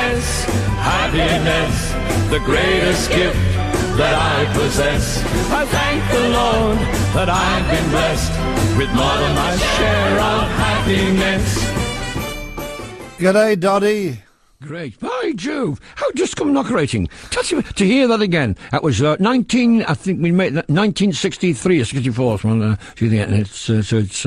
happiness, happiness, the greatest gift that I possess. I thank the Lord that I've been blessed with more than my share of happiness. G'day, Doddy. Great. By Jove. How just come knockerating. To hear that again. That was 1963 or 64. It's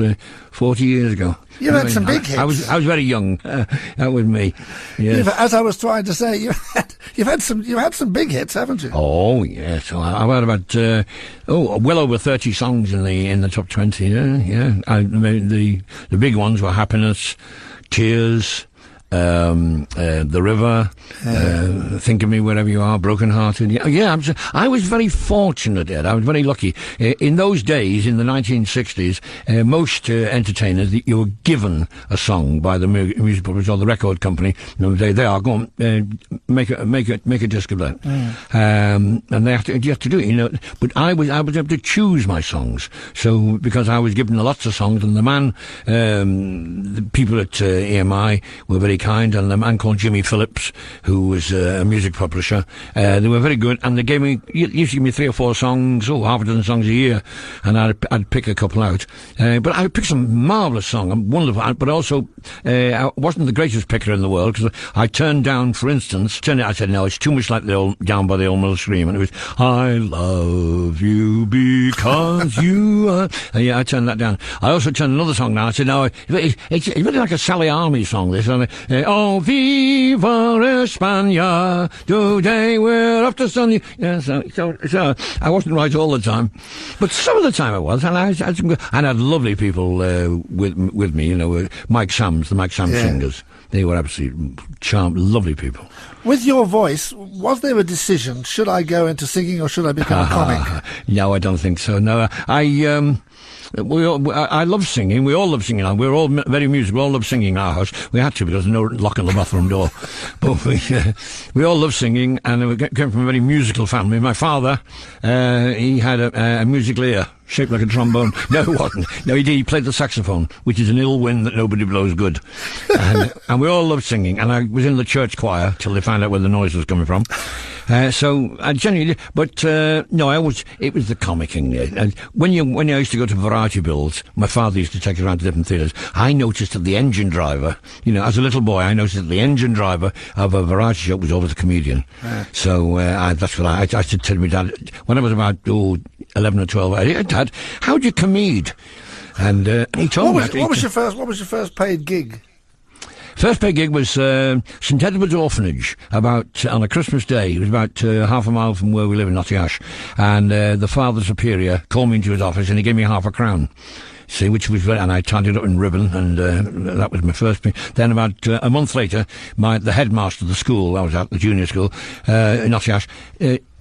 40 years ago. You've had some big hits. I was very young. That was me. Yes. As I was trying to say, you've had some big hits, haven't you? Oh yes. I've had about well over 30 songs in the top 20. Yeah. The big ones were Happiness, Tears, The River, Think of Me Wherever You Are, Broken Hearted. Yeah, I was very fortunate, Ed. I was very lucky. In those days, in the 1960s, most entertainers, you were given a song by the music publisher or the record company. They are, go on, make a disc of that. And you have to do it, But I was able to choose my songs. So, because I was given lots of songs, and the people at EMI were very kind, and the man called Jimmy Phillips, who was a music publisher, they were very good, and they used to give me 3 or 4 songs, half a dozen songs a year, and I'd pick a couple out. But I picked some marvellous songs, wonderful, but also I wasn't the greatest picker in the world, because I turned down, for instance, I said, no, it's too much like Down by the Old Mill Stream, and it was, I love you because you are... yeah, I turned that down. I also turned another song down. I said, no, it's really like a Sally Army song, this. Oh, viva España, today we're off to sunny... Yeah, so I wasn't right all the time. But some of the time I was, and I had lovely people with me, Mike Sams, the Mike Sams singers. They were absolutely lovely people. With your voice, was there a decision, should I go into singing or should I become a comic? No, I don't think so. No, I love singing. We all love singing. We're all very musical. We all love singing in our house. We had to because there's no lock on the bathroom door. But we all love singing, and we came from a very musical family. My father, he had a musical ear shaped like a trombone. No, it wasn't. No, he did. He played the saxophone, which is an ill wind that nobody blows good. And we all loved singing. And I was in the church choir till they found out where the noise was coming from. So I genuinely, but no, it was the comicking. When I used to go to variety bills, my father used to take us around to different theatres. I noticed that the engine driver, as a little boy, I noticed that the engine driver of a variety show was always a comedian. So that's what I said to my dad when I was about 11 or 12. Dad, how do you comede? And he told me. What was your first paid gig? First paid gig was St Edward's Orphanage, on a Christmas day. It was about half a mile from where we live in Nottingham. And the Father Superior called me into his office and he gave me £0.50. See, which was and I tied it up in ribbon, and that was my first pay. Then about a month later, the headmaster of the school, I was at the junior school, in Nottingham,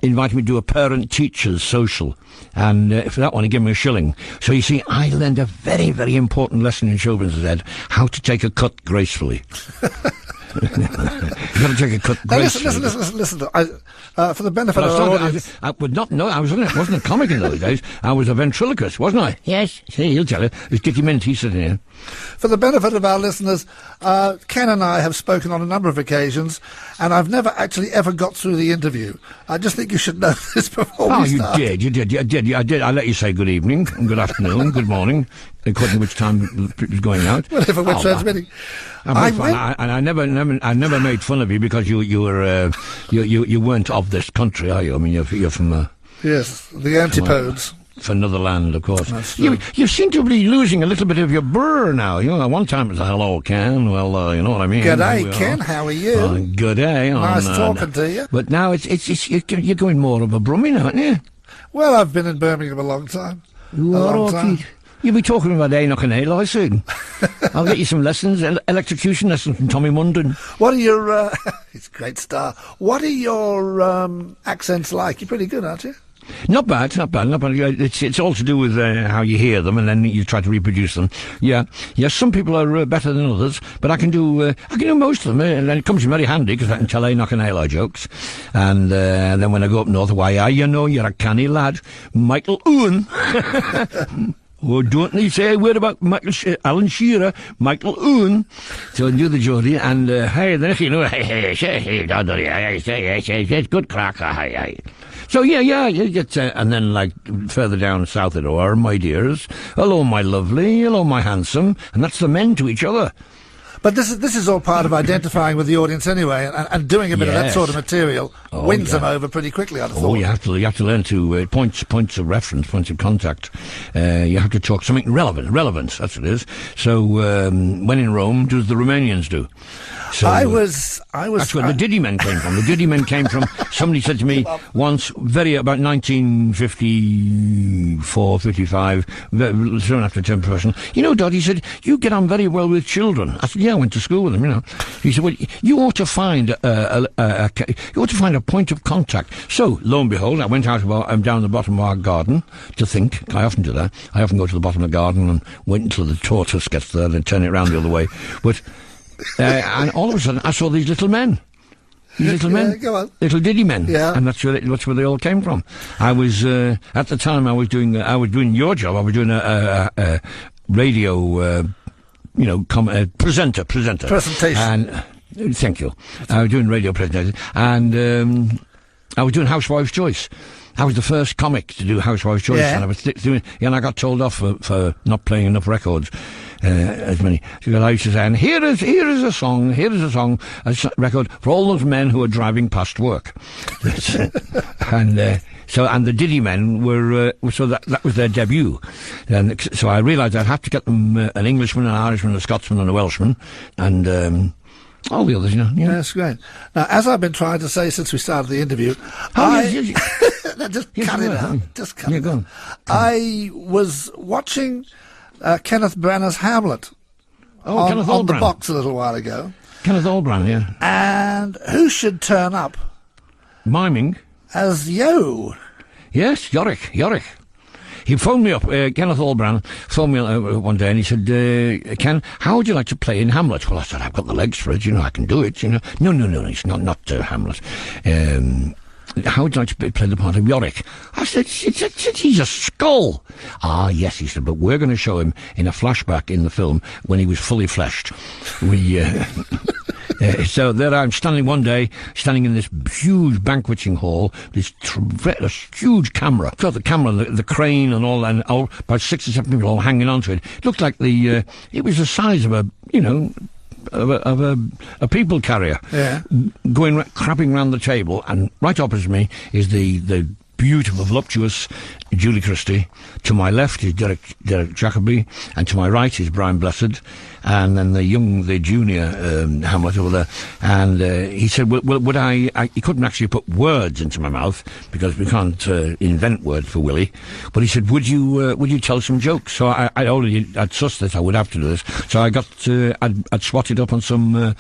invited me to do a parent-teachers social. And for that one, he gave me £1. So you see, I learned a very, very important lesson in show business, Ed, how to take a cut gracefully. You've got to take a cut gracefully. Listen. For the benefit of our audience... I wasn't a comic in those days. I was a ventriloquist, wasn't I? Yes. See, he'll tell you. It's Dickie Mint, he's sitting here. For the benefit of our listeners, Ken and I have spoken on a number of occasions, and I've never actually ever got through the interview. I just think you should know this before we start. You did. I did. I let you say good evening, and good afternoon, good morning, according to which time it was going out. Well, if it were transmitting. I never made fun of you because you weren't of this country, are you? I mean, you're from... yes, the antipodes. For another land, of course. You seem to be losing a little bit of your brr now. At one time it was hello, Ken. Well, you know what I mean. G'day, Ken. How are you? Good day. Nice talking to you. But now you're going more of a brumming, aren't you? Well, I've been in Birmingham a long time. You'll be talking about Enoch and Eli soon. I'll get you some lessons, electrocution lessons from Tommy Munden. What are your... he's a great star. What are your accents like? You're pretty good, aren't you? Not bad. It's all to do with how you hear them, and then you try to reproduce them. Yeah. Some people are better than others, but I can do most of them, and it comes in very handy because I can tell Enoch and Eli jokes. And then when I go up north, why, you're a canny lad, Michael Owen. Oh, don't they say a word about Alan Shearer, Michael Owen. So I knew the Geordie, and hey, then you know, hey, good crack, hey. So yeah, you get, and then like further down south it are, my dears, hello my lovely, hello my handsome, and that's the men to each other. But this is all part of identifying with the audience anyway, and doing a bit of that sort of material wins them over pretty quickly, I'd have thought. You have to learn to points of reference, points of contact. You have to talk something relevant. That's what it is. So when in Rome, do as the Romanians do. So I was. That's where the Diddy Men came from. The Diddy Men came from. Somebody said to me once, about 1954, 55, soon after turn professional. You know, Dodd, he said, you get on very well with children. I said, yeah, I went to school with them. You know, he said, well, you ought to find a point of contact. So lo and behold, I went out down the bottom of our garden to think. I often do that. I often go to the bottom of the garden and wait until the tortoise gets there, then turn it around the other way. But and all of a sudden, I saw these little men. Go on. Little Diddy Men. Yeah. And that's where they all came from. I was, at the time, I was doing your job. I was doing a radio, presentation. And, thank you. I was doing radio presentation. And, I was doing Housewife's Choice. I was the first comic to do Housewife's Choice. Yeah. And I was and I got told off for not playing enough records. As many. Because I used to say, and here is a song, a record for all those men who are driving past work. And the Diddy Men were, so that was their debut. And so I realised I'd have to get them an Englishman, an Irishman, a Scotsman and a Welshman, and all the others, you know. Yeah. That's great. Now, as I've been trying to say since we started the interview, just cut it out. Just cut it out. I was watching Kenneth Branagh's Hamlet on the box a little while ago. Kenneth Albran, yeah. And who should turn up? Miming. As Yo. Yes, Yorick. He phoned me up, Kenneth Albran phoned me one day and he said, Ken, how would you like to play in Hamlet? Well, I said, I've got the legs for it, I can do it, No, it's not Hamlet. How would you like to play the part of Yorick? I said, he's a skull. Ah, yes, he said, but we're going to show him in a flashback in the film when he was fully fleshed. So there I'm standing one day, in this huge banqueting hall, this huge camera. So the camera, the crane and all, and about 6 or 7 people all hanging onto it. It looked like it was the size of a people carrier, crapping round the table, and right opposite me is the beautiful, voluptuous Julie Christie. To my left is Derek Jacobi, and to my right is Brian Blessed, and then the junior Hamlet over there. And he said, well, would I? He couldn't actually put words into my mouth because we can't invent words for Willie. But he said, would you tell some jokes? So I'd sussed that I would have to do this. So I got I'd swatted up on some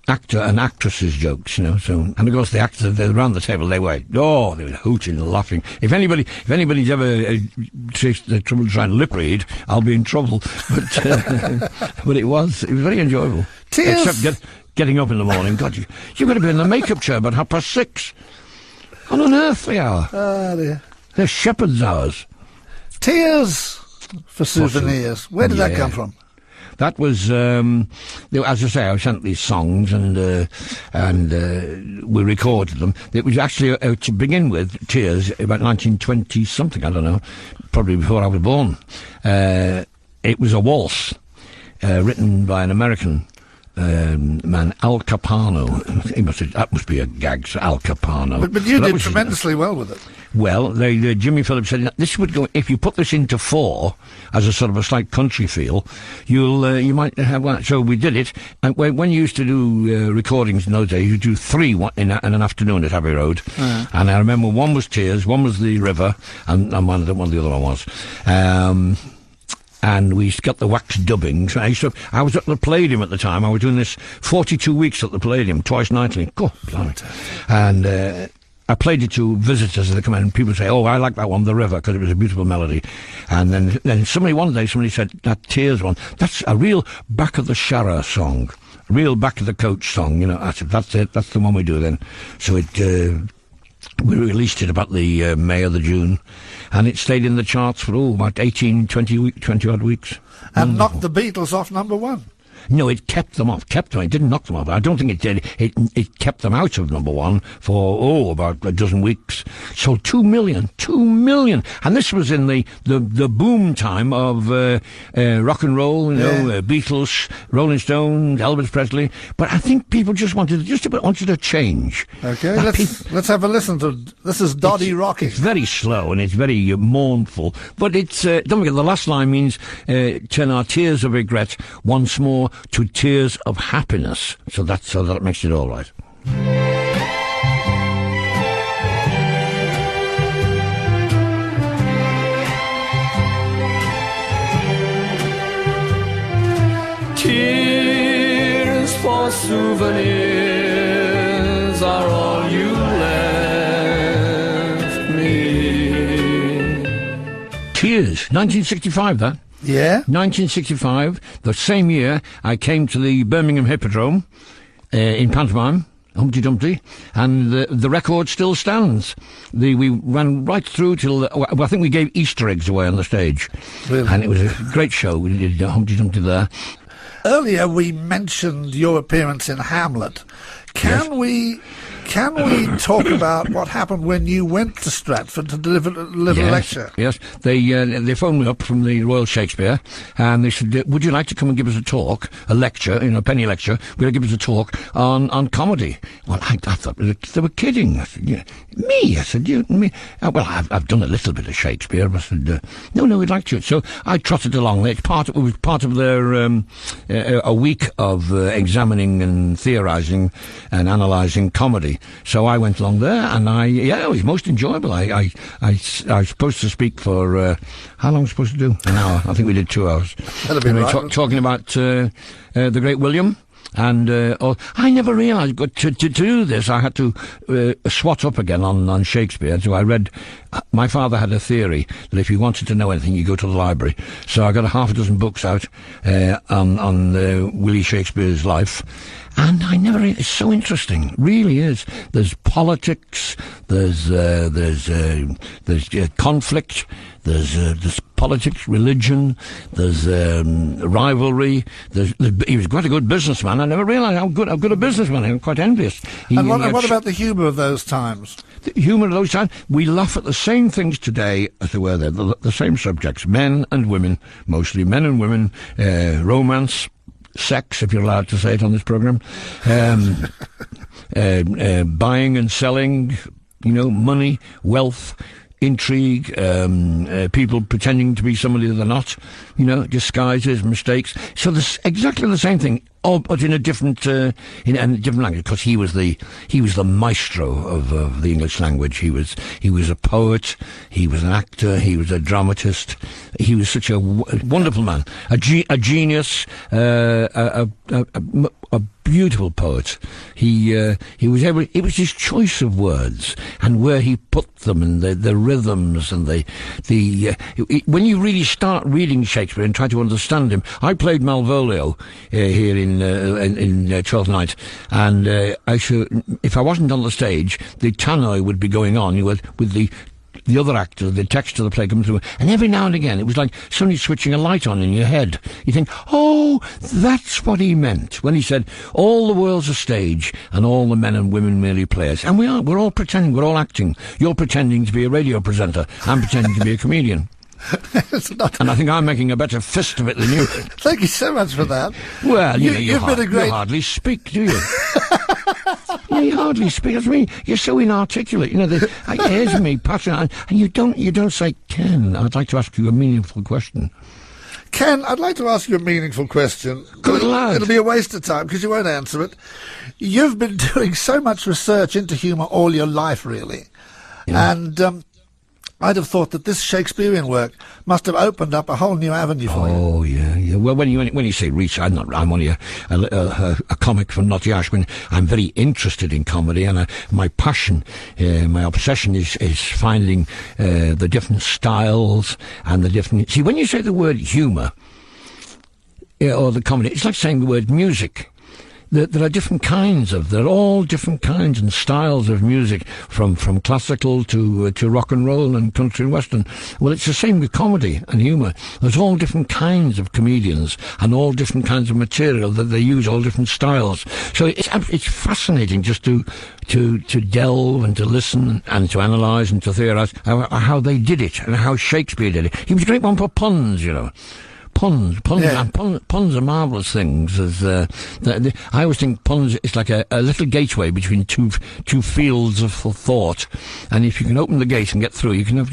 actor and actresses jokes, So, and of course the actors around the table, they were hooting and laughing. If anybody's ever takes the trouble to try and lip read, I'll be in trouble. But it was very enjoyable. Tears. Except getting up in the morning. God, you've got to be in the makeup chair about 6:30. On an earthly hour. Oh dear. They're shepherd's hours. Tears for souvenirs. Where did that come from? That was, as I say, I sent these songs and we recorded them. It was actually, to begin with, Tears, about 1920-something, I don't know, probably before I was born. It was a waltz written by an American man, Al Capano. That must be a gag, Al Capano. But you did tremendously well with it. Well, Jimmy Phillips said this would go if you put this into 4 as a sort of a slight country feel. You might have one. So we did it. And when you used to do recordings in those days, you do 3 in an afternoon at Abbey Road. And I remember one was Tears, one was The River, and one the other one was. And we got the wax dubbing. So I was at the Palladium at the time. I was doing this 42 weeks at the Palladium, twice nightly. God, blimey. And I played it to visitors as they come in, and people say, oh, I like that one, The River, because it was a beautiful melody. And then one day somebody said, that Tears one, that's a real back of the Shara song, real back of the coach song, I said, that's it, that's the one we do then. So We released it about the May or the June, and it stayed in the charts for about 20 odd weeks. And knocked the Beatles off number one. No, it kept them off. It didn't knock them off. I don't think it did. It kept them out of number one for, about a dozen weeks. Sold 2 million. And this was in the boom time of rock and roll, Beatles, Rolling Stones, Elvis Presley. But I think people just wanted a change. Okay, let's have a listen to, this is Doddy Rocking. It's very slow and it's very mournful. But it's, don't forget, the last line means, turn our tears of regret once more to tears of happiness. So that makes it all right. Tears for souvenirs are all you left me. Tears, 1965, that. Yeah? 1965, the same year, I came to the Birmingham Hippodrome in pantomime, Humpty Dumpty, and the record still stands. We ran right through till, I think we gave Easter eggs away on the stage. Really? And it was a great show. We did Humpty Dumpty there. Earlier we mentioned your appearance in Hamlet. Can we talk about what happened when you went to Stratford to deliver a lecture? Yes, they phoned me up from the Royal Shakespeare, and they said, "Would you like to come and give us a lecture, a penny lecture? Will you give us a talk on comedy?" Well, I thought they were kidding. I said, "Yeah, me?" I said, "You, me?" Well, I've done a little bit of Shakespeare. I said, "No, we'd like to." So I trotted along. It was part of their a week of examining and theorising and analysing comedy. So I went along there, and it was most enjoyable. I was supposed to speak for how long was I supposed to do? An hour. I think we did 2 hours. That'll be right. Talking about the great William. And I never realised, but to do this, I had to swat up again on Shakespeare. So I read, my father had a theory that if you wanted to know anything, you go to the library. So I got half a dozen books out on Willie Shakespeare's life. And I never. It's so interesting, really is. There's politics. There's conflict. There's politics, religion. There's rivalry. He was quite a good businessman. I never realised how good a businessman. I'm quite envious. And what about the humour of those times? The humour of those times. We laugh at the same things today as they were then. The same subjects: men and women, mostly men and women, romance. Sex, if you're allowed to say it on this programme, buying and selling, money, wealth, intrigue, people pretending to be somebody they're not, disguises, mistakes. So there's exactly the same thing, but in a different language, because he was the maestro of the English language. He was a poet, he was an actor, he was a dramatist. He was such a wonderful man, a genius, a beautiful poet. He was able. It was his choice of words and where he put them, and the rhythms, and when you really start reading Shakespeare and try to understand him. I played Malvolio here in Twelfth Night, and if I wasn't on the stage, the tannoy would be going on with the other actor, the text of the play comes through, and every now and again it was like somebody switching a light on in your head. You think, oh, that's what he meant when he said, all the world's a stage and all the men and women merely players. And we're all pretending, we're all acting. You're pretending to be a radio presenter, I'm pretending to be a comedian. And I think I'm making a better fist of it than you. Thank you so much for that. Well, you hardly speak, do you? You hardly speak. That's me. You're so inarticulate. Here's me, Patrick, and you don't say, Ken, I'd like to ask you a meaningful question. Ken, I'd like to ask you a meaningful question. Good lad. It'll be a waste of time because you won't answer it. You've been doing so much research into humour all your life, really. Yeah. And I'd have thought that this Shakespearean work must have opened up a whole new avenue for you. Oh, yeah. Well, when you say research, I'm only a comic from Notty Ash. I'm very interested in comedy, and my passion, my obsession is finding the different styles and the different... See, when you say the word humour, or the comedy, it's like saying the word music. there are different kinds of, there are all different kinds and styles of music, from classical to rock and roll and country and western. Well, it's the same with comedy and humour. There's all different kinds of comedians and all different kinds of material that they use, all different styles. So it's fascinating just to delve and to listen and to analyse and to theorise how they did it and how Shakespeare did it. He was a great one for puns, you know. Puns are marvellous things. I always think puns is like a little gateway between two fields of thought, and if you can open the gate and get through, you can have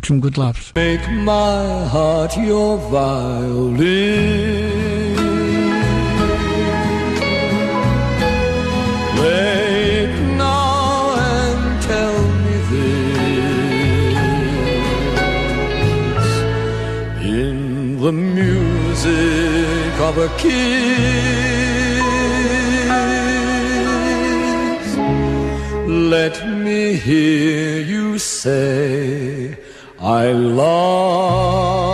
some good laughs. Make my heart your violin. Wake now and tell me this. In the music of a kiss, let me hear you say, I love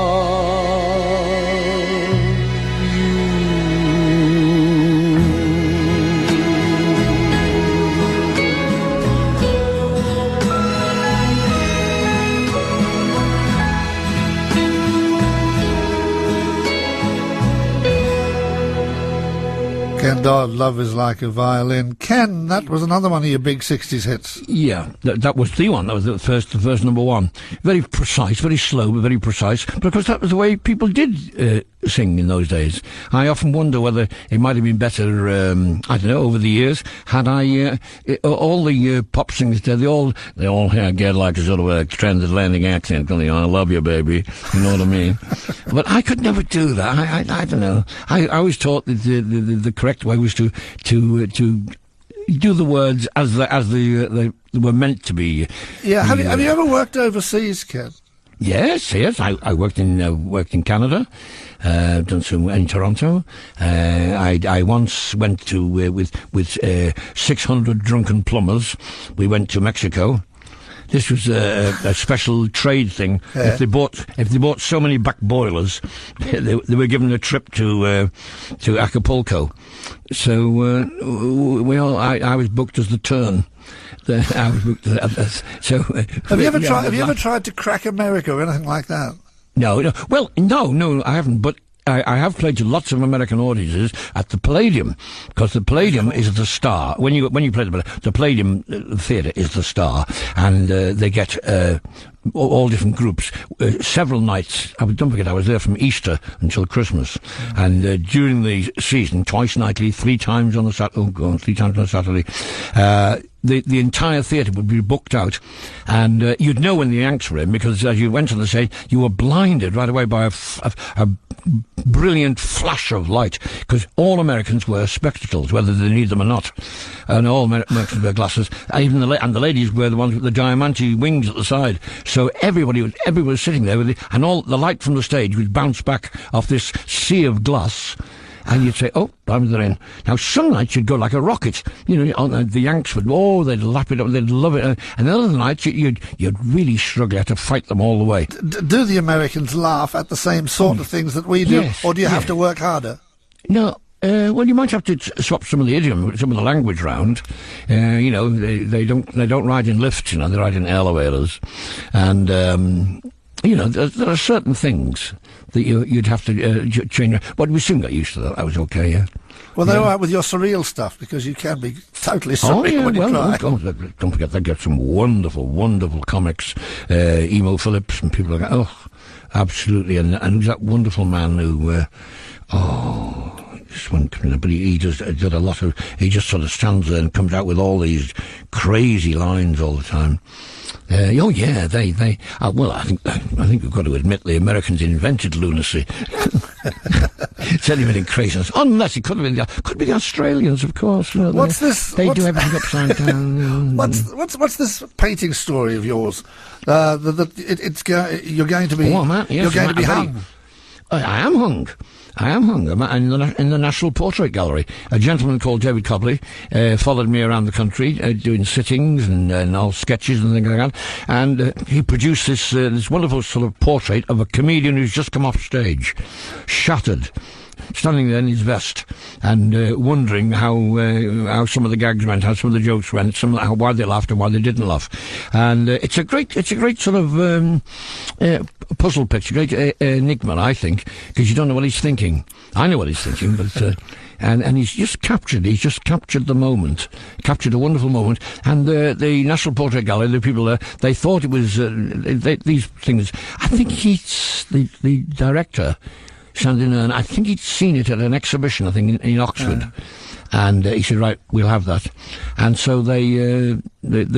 Ken Dodd, Love is Like a Violin. Ken, that was another one of your big 60s hits. Yeah, that was the one. That was the first number one. Very precise, very slow, but very precise. Because that was the way people did sing in those days. I often wonder whether it might have been better, I don't know, over the years, had all the pop singers there, they all get like a sort of a transatlantic accent, going, I love you, baby. You know what I mean? But I could never do that. I don't know. I always thought that the correct way was to do the words as they were meant to be. Yeah. Have you ever worked overseas, Ken? Yes. I worked in Canada. Done some in Toronto. I once went to with 600 drunken plumbers. We went to Mexico. This was a special trade thing. Yeah. If they bought so many back boilers, they were given a trip to Acapulco. So I was booked as the turn. I was booked so. Have you ever tried to crack America or anything like that? No. Well, no, I haven't. But I have played to lots of American audiences at the Palladium, because the Palladium is the star. When you play the Palladium Theatre is the star, and they get all different groups, several nights. Don't forget, I was there from Easter until Christmas, and during the season, twice nightly, 3 times on a Saturday. 3 times on a Saturday. The entire theatre would be booked out, and you'd know when the Yanks were in, because as you went on the stage, you were blinded right away by a brilliant flash of light, because all Americans wear spectacles, whether they need them or not, and all Americans wear glasses. Even the ladies wear the ones with the diamante wings at the side. So everybody was sitting there and all the light from the stage would bounce back off this sea of glass. And you'd say, oh, they're in. Now, some nights you'd go like a rocket. You know, the Yanks would, they'd lap it up, they'd love it. And other nights you'd really struggle to fight them all the way. Do the Americans laugh at the same sort of things that we do? Yes, or do you have to work harder? No. Well, you might have to swap some of the idiom, some of the language round. You know, they don't ride in lifts, you know, they ride in elevators. And, you know, there are certain things that you'd have to change. But we soon got used to that. That was okay, yeah. Well, they're all right with your surreal stuff, because you can be totally surreal when you try. Don't forget, they get some wonderful, wonderful comics. Emo Phillips and people like that. Oh, absolutely. And who's that wonderful man who... this one coming up, but he just did a lot of... He just sort of stands there and comes out with all these crazy lines all the time. Well, I think we've got to admit the Americans invented lunacy. It's anything craziness, unless it could be the Australians, of course. You know, what's this? They do everything upside down. What's this painting story of yours? You're going to be. Oh, man, yes, you're going to be hung. I am hung. I'm in the National Portrait Gallery. A gentleman called David Cobley followed me around the country doing sittings and all sketches and things like that. And he produced this wonderful sort of portrait of a comedian who's just come off stage, shattered. standing there in his vest and wondering how some of the gags went, how some of the jokes went, why they laughed and why they didn't laugh. And it's a great sort of puzzle picture, great enigma, I think, because you don't know what he's thinking. I know what he's thinking, but and he's just captured the moment, captured a wonderful moment. And the National Portrait Gallery, the people there, they thought it was these things. I think he's the director, Shandin Earn. I think he'd seen it at an exhibition, I think in Oxford. Yeah. And he said, right, we'll have that. And so the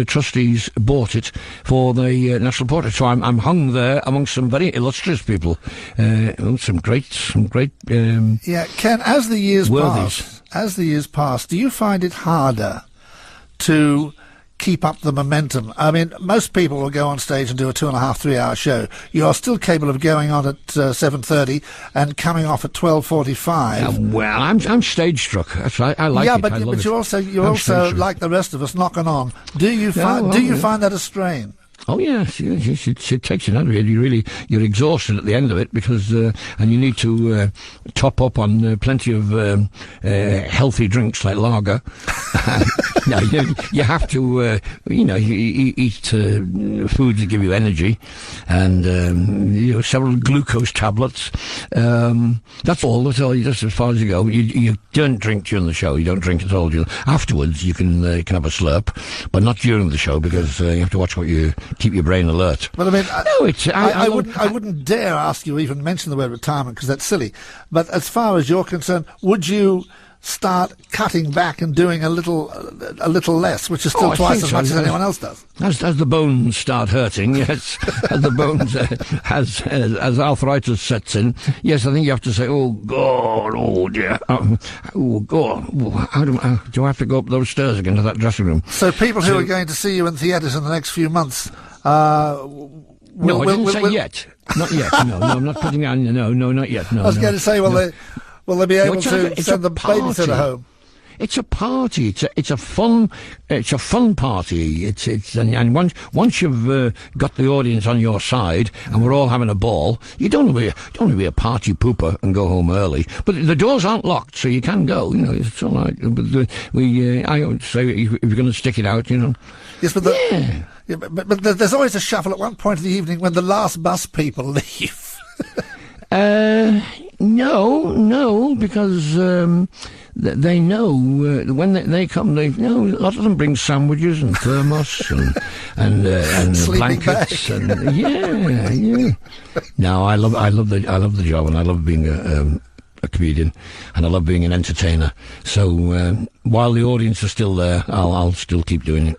trustees bought it for the National Portrait. So I'm hung there amongst some very illustrious people, some great. Ken, as the years pass, do you find it harder to keep up the momentum? I mean, most people will go on stage and do a 2.5, 3 hour show. You are still capable of going on at 7:30 and coming off at 12:45. Well, I'm stage struck. That's right. I like it. Yeah, but you're also like the rest of us, knocking on. Do you find that a strain? Oh yes, it takes it out of you. You're exhausted at the end of it because, and you need to top up on plenty of healthy drinks like lager. No, you have to, eat foods that give you energy, and several glucose tablets. That's all. That's as far as you go. You don't drink during the show. You don't drink at all. Afterwards, you can have a slurp, but not during the show because you have to watch what you. Keep your brain alert. But I mean, I wouldn't dare ask you even mention the word retirement because that's silly. But as far as you're concerned, would you start cutting back and doing a little less, which is still twice as much as anyone else does? As the bones start hurting, yes, as the bones, as arthritis sets in, yes, I think you have to say, oh God, oh dear, oh God, how do I have to go up those stairs again to that dressing room? So people who are going to see you in theatres in the next few months. No, I didn't say yet. Not yet. No, I'm not putting on. No, not yet. No. I was going to say, will they be able to send the babysitter home? It's a party. It's a fun party. And once you've got the audience on your side and we're all having a ball, you don't want to be a party pooper and go home early. But the doors aren't locked, so you can go. It's all right. But I would say if you're going to stick it out, Yes, but but there's always a shuffle at one point of the evening when the last bus people leave. No, because they know when they come. They know a lot of them bring sandwiches and thermos and blankets and yeah. No, I love the job, and I love being a comedian, and I love being an entertainer. So while the audience are still there, I'll still keep doing it.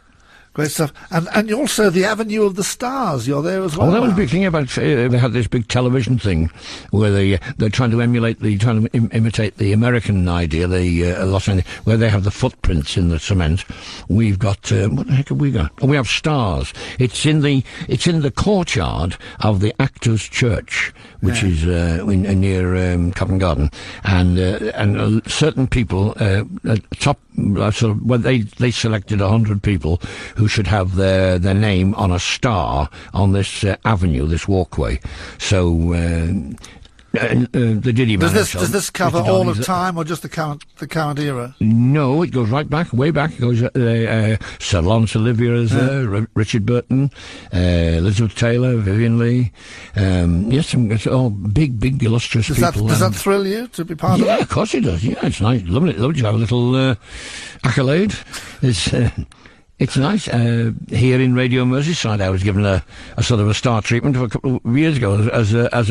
Great stuff. And also the Avenue of the Stars, you're there as well. Oh, that was a big thing about, they had this big television thing where they're trying to imitate the American idea, where they have the footprints in the cement. We've got, what the heck have we got? Oh, we have stars. It's in the courtyard of the Actors' Church, which is near Covent Garden. And certain people, they selected 100 people who should have their name on a star on this avenue, this walkway. So the Diddy Men. Does this cover all of time or just the current era? No, it goes right back, way back. It goes Sir Laurence Olivier is there, Richard Burton, Elizabeth Taylor, Vivian Leigh. Yes, it's all big illustrious people. Does that thrill you to be part of it? Yeah, of course it does. Yeah, it's nice. Lovely to have a little accolade. It's nice. Here in Radio Merseyside, I was given a sort of a star treatment a couple of years ago as the top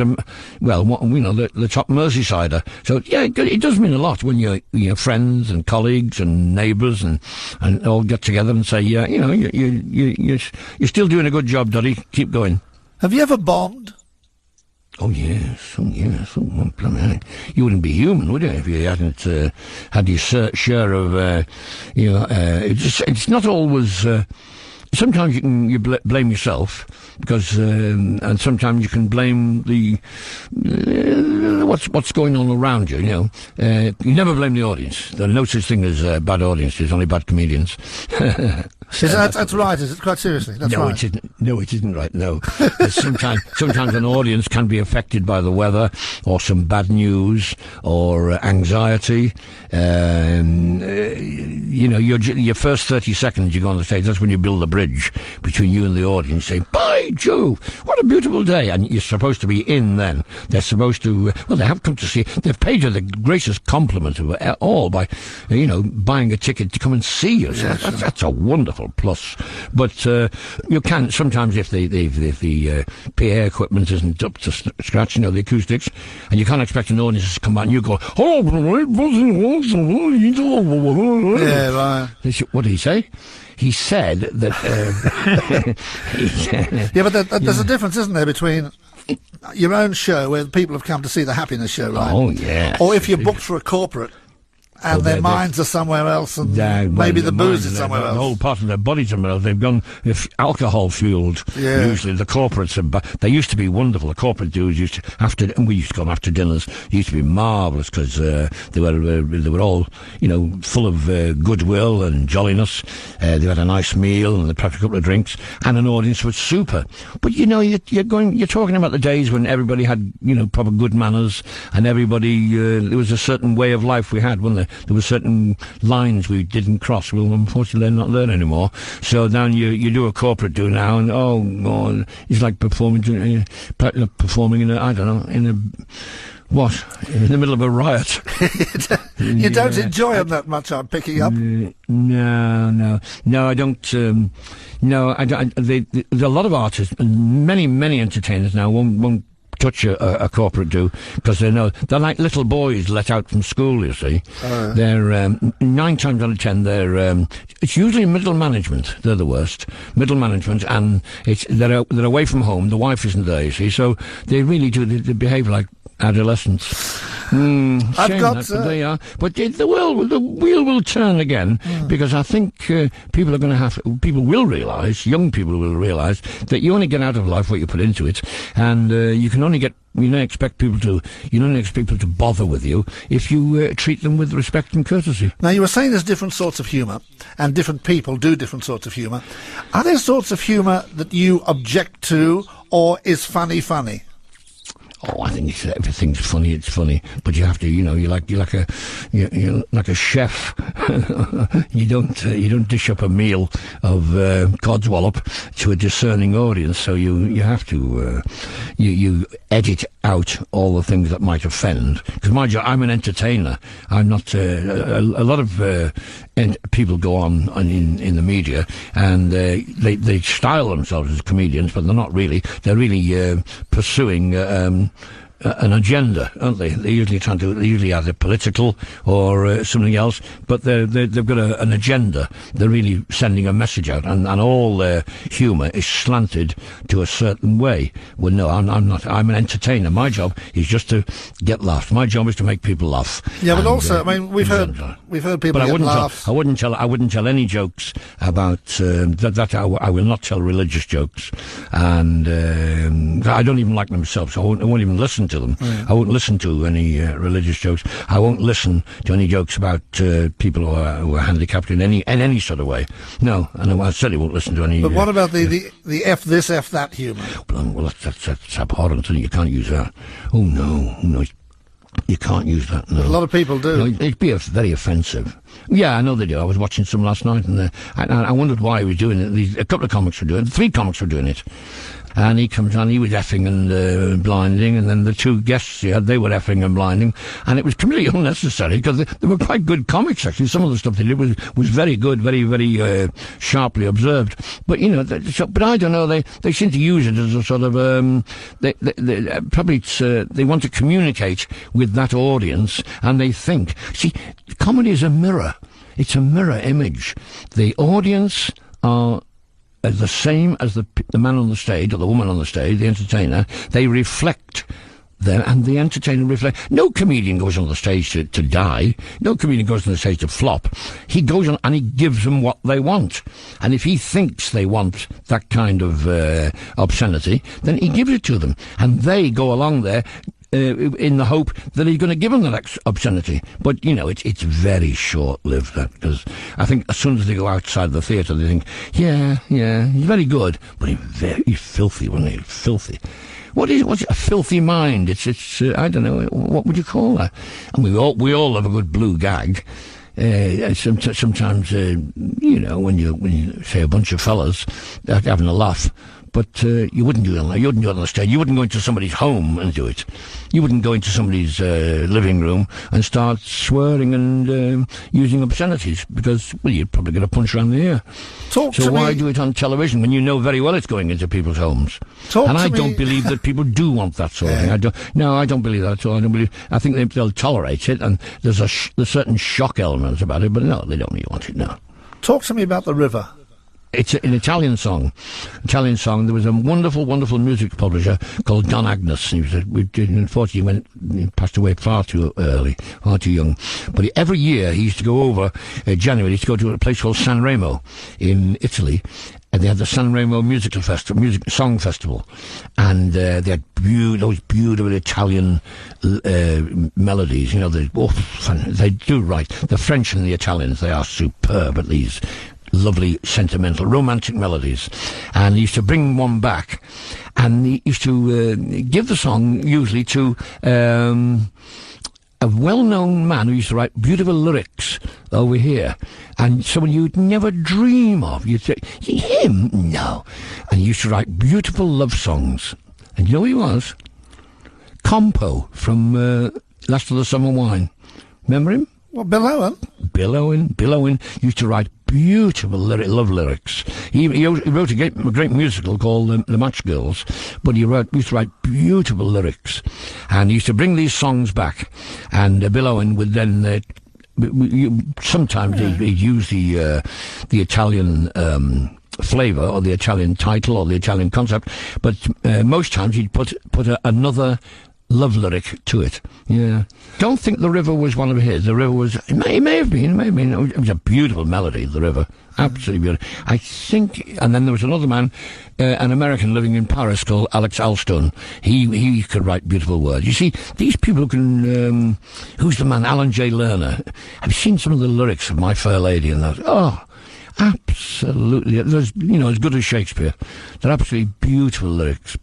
Merseysider. So yeah, it does mean a lot when your friends and colleagues and neighbours and all get together and say, yeah, you're still doing a good job, Duddy. Keep going. Have you ever bombed? Oh yes. You wouldn't be human, would you, if you hadn't had your share of, it's not always. Sometimes you blame yourself because, and sometimes you can blame what's going on around you. You never blame the audience. There's no such thing as bad audience. There's only bad comedians. That's right, is it? Quite seriously, that's no, right. It isn't. No, it isn't right, no. sometimes an audience can be affected by the weather or some bad news or anxiety. Your first 30 seconds you go on the stage, that's when you build the bridge between you and the audience, saying, by Jove, what a beautiful day. And you're supposed to be in then. They're supposed to, they have come to see, they've paid you the greatest compliment of all by, buying a ticket to come and see you. So that's a wonderful plus. But you can, sometimes if the PA equipment isn't up to scratch, the acoustics, and you can't expect an audience to come out and you go, yeah, right. What did he say? He said that... yeah, but there's a difference, isn't there, between your own show, where people have come to see the happiness show, right? Oh, yeah. Or if you're booked for a corporate, and their minds are somewhere else, and maybe the booze is somewhere else. The whole part of their body somewhere else. They've gone alcohol-fueled. Yeah. Usually the corporates they used to be wonderful. The corporate dudes used to, and we used to come after dinners, used to be marvellous because they were all, full of goodwill and jolliness. They had a nice meal and perhaps a couple of drinks, and an audience was super. But you're talking about the days when everybody had, proper good manners, and everybody, there was a certain way of life we had, wasn't there? There were certain lines we didn't cross. Well, unfortunately, they're not there anymore. So now you do a corporate do now, and oh God, it's like performing in the middle of a riot. You don't enjoy them that much, I'm picking up. No, I don't. No, I don't. There's a lot of artists, and many entertainers now won't touch a corporate do, because they're like little boys let out from school, you see. They're 9 times out of 10 it's usually middle management. They're the worst, middle management, and they're away from home. The wife isn't there, you see, so they really do, they behave like adolescents. They are, but the wheel will turn again, because I think people will realise, young people will realise that you only get out of life what you put into it, and you don't expect people to bother with you if you treat them with respect and courtesy. Now, you were saying there's different sorts of humour, and different people do different sorts of humour. Are there sorts of humour that you object to, or is funny? Oh, I think everything's funny. It's funny, but you have to, you're like a chef. you don't dish up a meal of codswallop to a discerning audience. So you have to you edit out all the things that might offend. Because my job, I'm an entertainer. I'm not. A lot of people go on in the media, and they style themselves as comedians, but they're not really. They're really pursuing an agenda, aren't they? They usually either political or something else, but they've got an agenda. They're really sending a message out, and all their humour is slanted to a certain way. Well, no, I'm not. I'm an entertainer. My job is just to get laughs. My job is to make people laugh. Yeah, but also, we've heard people get laughs. I wouldn't tell any jokes about that. I will not tell religious jokes, and I don't even like them myself, so I won't even listen to them. Yeah. I won't listen to any religious jokes. I won't listen to any jokes about people who are handicapped in any sort of way. No, and I certainly won't listen to any. But what about the F this, F that humour? Well, that's abhorrent, and you can't use that. Oh no. You can't use that, no. A lot of people do. No, it'd be very offensive. Yeah, I know they do. I was watching some last night, and I wondered why he was doing it. A couple of comics were doing it. 3 comics were doing it. And he comes on, he was effing and blinding, and then the 2 guests he had, they were effing and blinding, and it was completely unnecessary, because they were quite good comics, actually. Some of the stuff they did was very good, very, very sharply observed. But, but I don't know, they seem to use it as a sort of, they want to communicate with that audience, and they think, see, comedy is a mirror. It's a mirror image. The audience are the same as the man on the stage, or the woman on the stage, the entertainer. They reflect them, and the entertainer reflects. No comedian goes on the stage to die. No comedian goes on the stage to flop. He goes on and he gives them what they want. And if he thinks they want that kind of obscenity, then he gives it to them. And they go along there in the hope that he's going to give them that obscenity. But, you know, it's very short-lived, that, because I think as soon as they go outside the theatre, they think, yeah, he's very good, but he's filthy, wasn't he? Filthy. What's a filthy mind? It's I don't know, what would you call that? And we all have a good blue gag. Sometimes, you know, when you say a bunch of fellas having a laugh, but you wouldn't do it. You wouldn't do it on the stage. You wouldn't go into somebody's home and do it. You wouldn't go into somebody's living room and start swearing and using obscenities, because, well, you'd probably get a punch around the ear. So why do it on television when you know very well it's going into people's homes? I don't believe that people do want that sort of thing. I don't believe that at all. I think they'll tolerate it, and there's certain shock elements about it, but no, they don't really want it, no. Talk to me about the river. It's an Italian song. There was a wonderful, wonderful music publisher called Don Agnes. Unfortunately, he passed away far too early, far too young. But every year he used to go over, January, he used to go to a place called San Remo in Italy, and they had the San Remo music song festival, and they had those beautiful Italian melodies. You know, they do right. The French and the Italians, they are superb at these lovely, sentimental, romantic melodies. And he used to bring one back, and he used to give the song usually to a well-known man who used to write beautiful lyrics over here, and someone you'd never dream of. You'd say, him? No. And he used to write beautiful love songs. And you know who he was? Compo from Last of the Summer Wine. Remember him? Well, Bill Owen. Bill Owen used to write beautiful love lyrics. He wrote a great musical called The Match Girls, but he used to write beautiful lyrics, and he used to bring these songs back, and Bill Owen would then sometimes he'd use the Italian flavour, or the Italian title, or the Italian concept, but most times he'd put another love lyric to it. Yeah. Don't think The River was one of his. The River was... It may have been. It was a beautiful melody, The River. Absolutely beautiful. I think... And then there was another man, an American living in Paris called Alex Alston. He could write beautiful words. You see, these people can... who's the man? Alan J. Lerner. I've seen some of the lyrics of My Fair Lady and that. Oh, absolutely. There's, as good as Shakespeare. They're absolutely beautiful lyrics.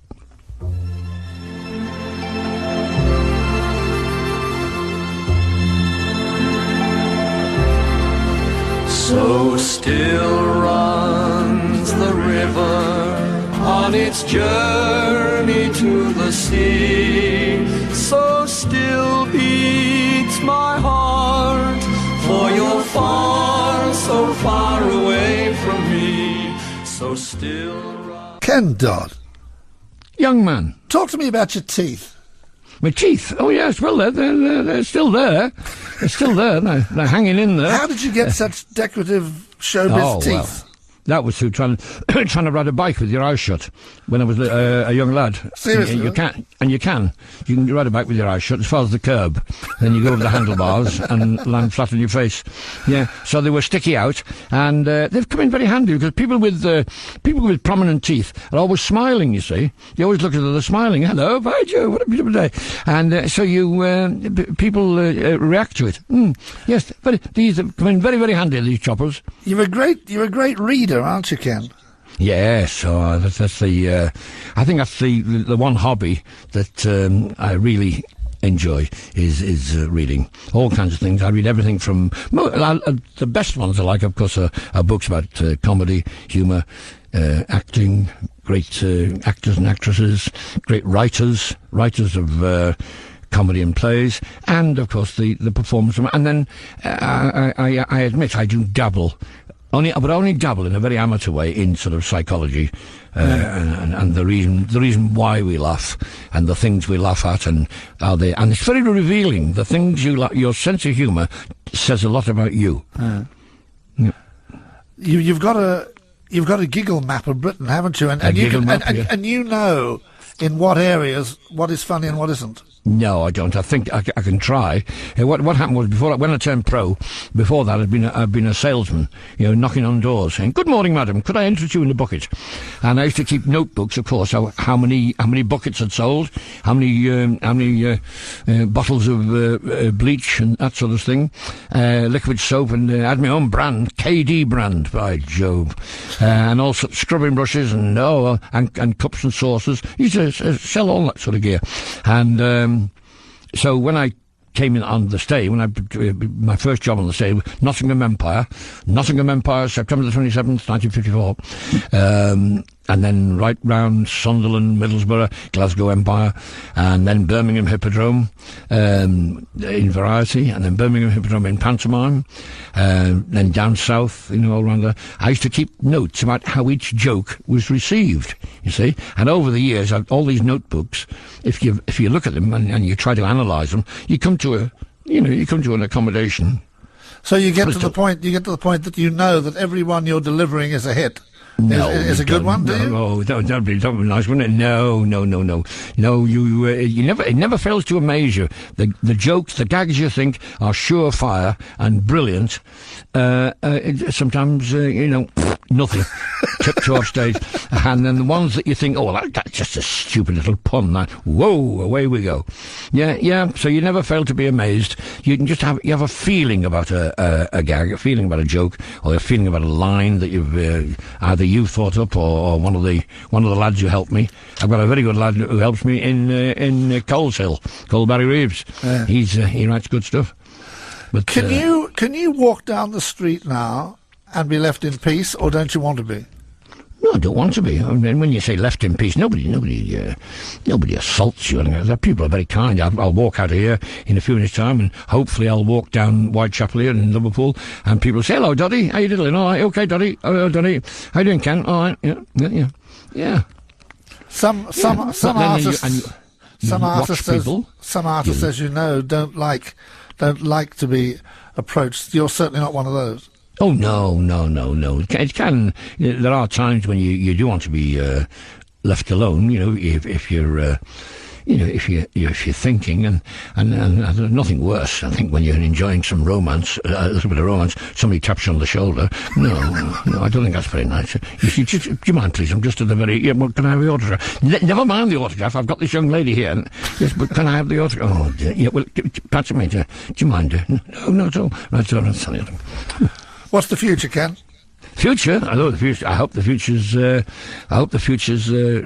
So still runs the river on its journey to the sea. So still beats my heart, for you're far, so far away from me. So still runs... Ken Dodd. Young man. Talk to me about your teeth. My teeth? Oh, yes, well, they're still there. They're still there. They're hanging in there. How did you get such decorative showbiz teeth? Well, that was through trying to ride a bike with your eyes shut when I was a young lad. Seriously? You can ride a bike with your eyes shut as far as the curb. Then you go over the handlebars and land flat on your face. Yeah, so they were sticky out, and they've come in very handy, because people with prominent teeth are always smiling, you see. You always look at them, they're smiling. Hello, by Joe, what a beautiful day. And so people react to it. Yes, but these have come in very, very handy, these choppers. You're a great reader, aren't you, Ken? Yes, that's the. I think that's the one hobby that I really enjoy is reading. All kinds of things. I read everything from the best ones I like, of course, are books about comedy, humour, acting. Great actors and actresses, great writers of comedy and plays, and of course the performance. And then I admit I do dabble. But only dabble in a very amateur way in sort of psychology, and the reason why we laugh, and the things we laugh at, and it's very revealing. The things your sense of humour says a lot about you. Yeah. You've got a giggle map of Britain, haven't you? And you know in what areas what is funny and what isn't? No, I don't. I think I can try. What happened was when I turned pro, before that I'd been a salesman, knocking on doors saying, "Good morning, madam. Could I interest you in a bucket?" And I used to keep notebooks, of course, how many buckets had sold, how many bottles of bleach and that sort of thing, liquid soap, and I had my own brand, KD brand, by Jove, and also scrubbing brushes and cups and saucers. Used to sell all that sort of gear, and. So when I came in on the stage, my first job on the stage, Nottingham Empire, September the 27th, 1954, and then right round Sunderland, Middlesbrough, Glasgow Empire, and then Birmingham Hippodrome in variety, and then Birmingham Hippodrome in pantomime, then down south, all around there. I used to keep notes about how each joke was received, you see. And over the years, all these notebooks, if you look at them and you try to analyse them, you come to an accommodation. So you get to the point that you know that every one you're delivering is a hit. No, is a good one, do you? Oh, that'd be nice, wouldn't it? No. It never fails to amaze you. The jokes, the gags you think are surefire and brilliant. Sometimes, nothing. Tipped off stage. And then the ones that you think, that's just a stupid little pun. Whoa, away we go. Yeah. So you never fail to be amazed. You can just have a feeling about a gag, a feeling about a joke, or a feeling about a line that you've either you thought up or one of the lads who helped me. I've got a very good lad who helps me in Coleshill, Cole Barry Reeves. Yeah. He writes good stuff. But can you walk down the street now and be left in peace, or don't you want to be? No, I don't want to be. I mean, when you say left in peace, nobody assaults you. People are very kind. I'll walk out of here in a few minutes' time, and hopefully I'll walk down Whitechapel here in Liverpool, and people say, "Hello, Doddy. How you doing? All right, okay, Doddy. Oh, Doddy. How you doing, Ken? All right, yeah." Some artists, as you know, don't like to be approached. You're certainly not one of those. Oh, no. It can. There are times when you do want to be left alone. If you're thinking, and there's nothing worse. I think when you're enjoying some romance, a little bit of romance, somebody taps you on the shoulder. No, I don't think that's very nice. Do you mind, please? I'm just at the very. Yeah, well, can I have the autograph? Never mind the autograph. I've got this young lady here. Yes, but can I have the autograph? Oh, dear. Yeah. Well, pass it me. Do you mind? No, at all. Right, so I'll tell you. What's the future, Ken? Future? I hope the future's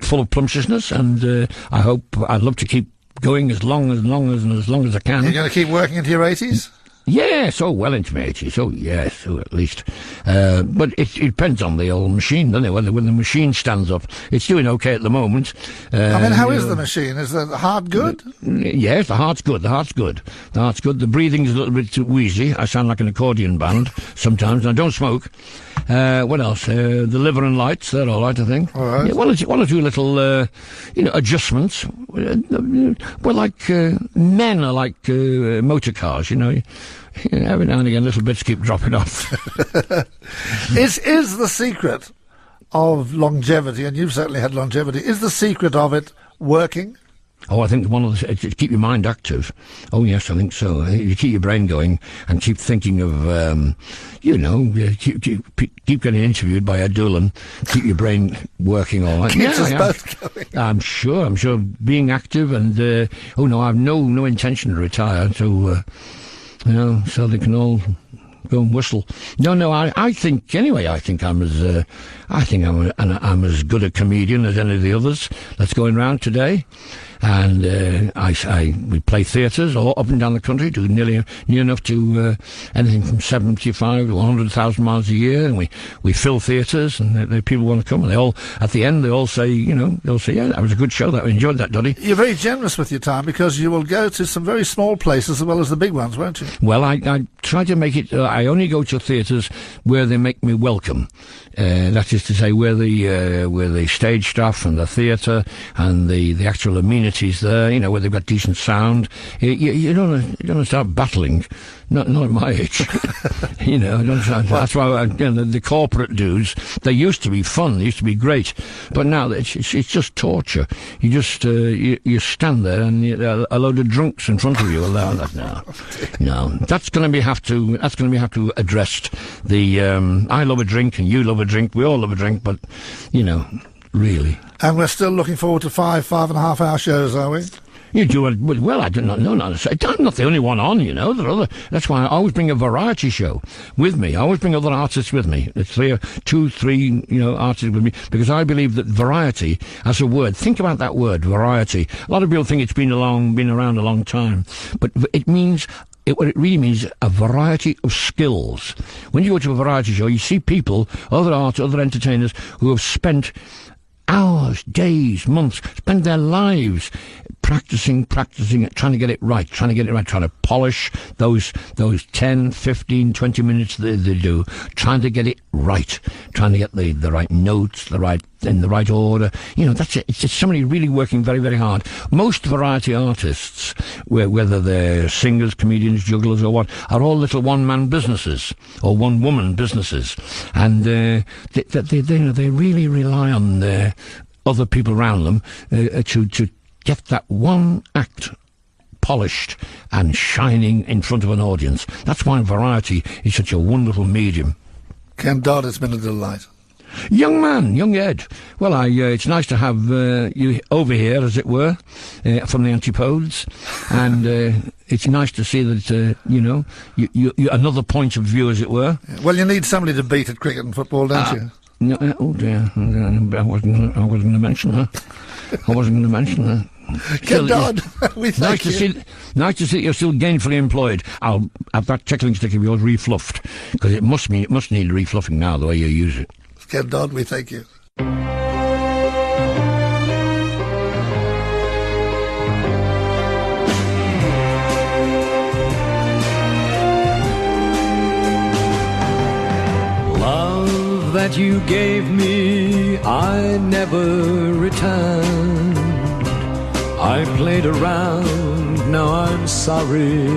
full of plumptiousness, and I'd love to keep going as long as I can. You're going to keep working into your 80s? Yes, well into my 80s. Oh, yes, at least. But it depends on the old machine, doesn't it? When the machine stands up, it's doing okay at the moment. How is the machine? Is the heart good? Yes, the heart's good. The breathing's a little bit too wheezy. I sound like an accordion band sometimes. I don't smoke. What else? The liver and lights, they're all right, I think. All right. Yeah, one or two little, adjustments. Well, like men are like motor cars, Every now and again, little bits keep dropping off. Is the secret of longevity, and you've certainly had longevity, is the secret of it working? Oh, I think to keep your mind active. Oh, yes, I think so. You keep your brain going and keep thinking of, keep getting interviewed by Ed Doolan. Keep your brain working all right. Keeps us both going. I'm sure being active and, I have no intention to retire. So, so they can all go and whistle. No, I think I'm as good a comedian as any of the others that's going round today. And we play theatres all up and down the country, do near enough to anything from 75 to 100,000 miles a year, and we fill theatres, and the people want to come. And at the end, they all say, yeah, that was a good show. I enjoyed that, Doddy. You're very generous with your time because you will go to some very small places as well as the big ones, won't you? Well, I try to make it. I only go to theatres where they make me welcome. That is to say, where the stage staff and the theatre and the actual amenities amenities there, where they've got decent sound. You don't start battling. Not at my age. That's why the corporate dudes, they used to be fun, they used to be great, but now it's just torture. You just you stand there and a load of drunks in front of you. No, that's going to have to address the. I love a drink and you love a drink. We all love a drink, but really. And we're still looking forward to 5.5 hour shows, are we? You do it well. I don't know. I'm not the only one on. There are other. That's why I always bring a variety show with me. I always bring other artists with me. It's 2, 3, artists with me, because I believe that variety, as a word, think about that word, variety. A lot of people think it's been around a long time, but it means. What it really means is a variety of skills. When you go to a variety show, you see people, other artists, other entertainers, who have spent hours, days, months, spend their lives practicing, trying to get it right, trying to polish those 10, 15, 20 minutes they do, trying to get it right, trying to get the right notes, in the right order. That's it. It's just somebody really working very, very hard. Most variety artists, whether they're singers, comedians, jugglers, or what, are all little one-man businesses or one-woman businesses, and they really rely on other people around them to get that one act polished and shining in front of an audience. That's why variety is such a wonderful medium. Ken Dodd, it's been a delight. Young Ed. Well, it's nice to have you over here, as it were, from the Antipodes, and it's nice to see that you another point of view, as it were. Well, you need somebody to beat at cricket and football, don't you? No, oh dear, I wasn't going to mention that. I wasn't going to mention that. Ken Dodd, we thank you. Nice to see you're still gainfully employed. I'll have that tickling stick of yours refluffed, because it must need refluffing now, the way you use it. Ken Dodd, we thank you. Love that you gave me, I never returned. I played around, now I'm sorry.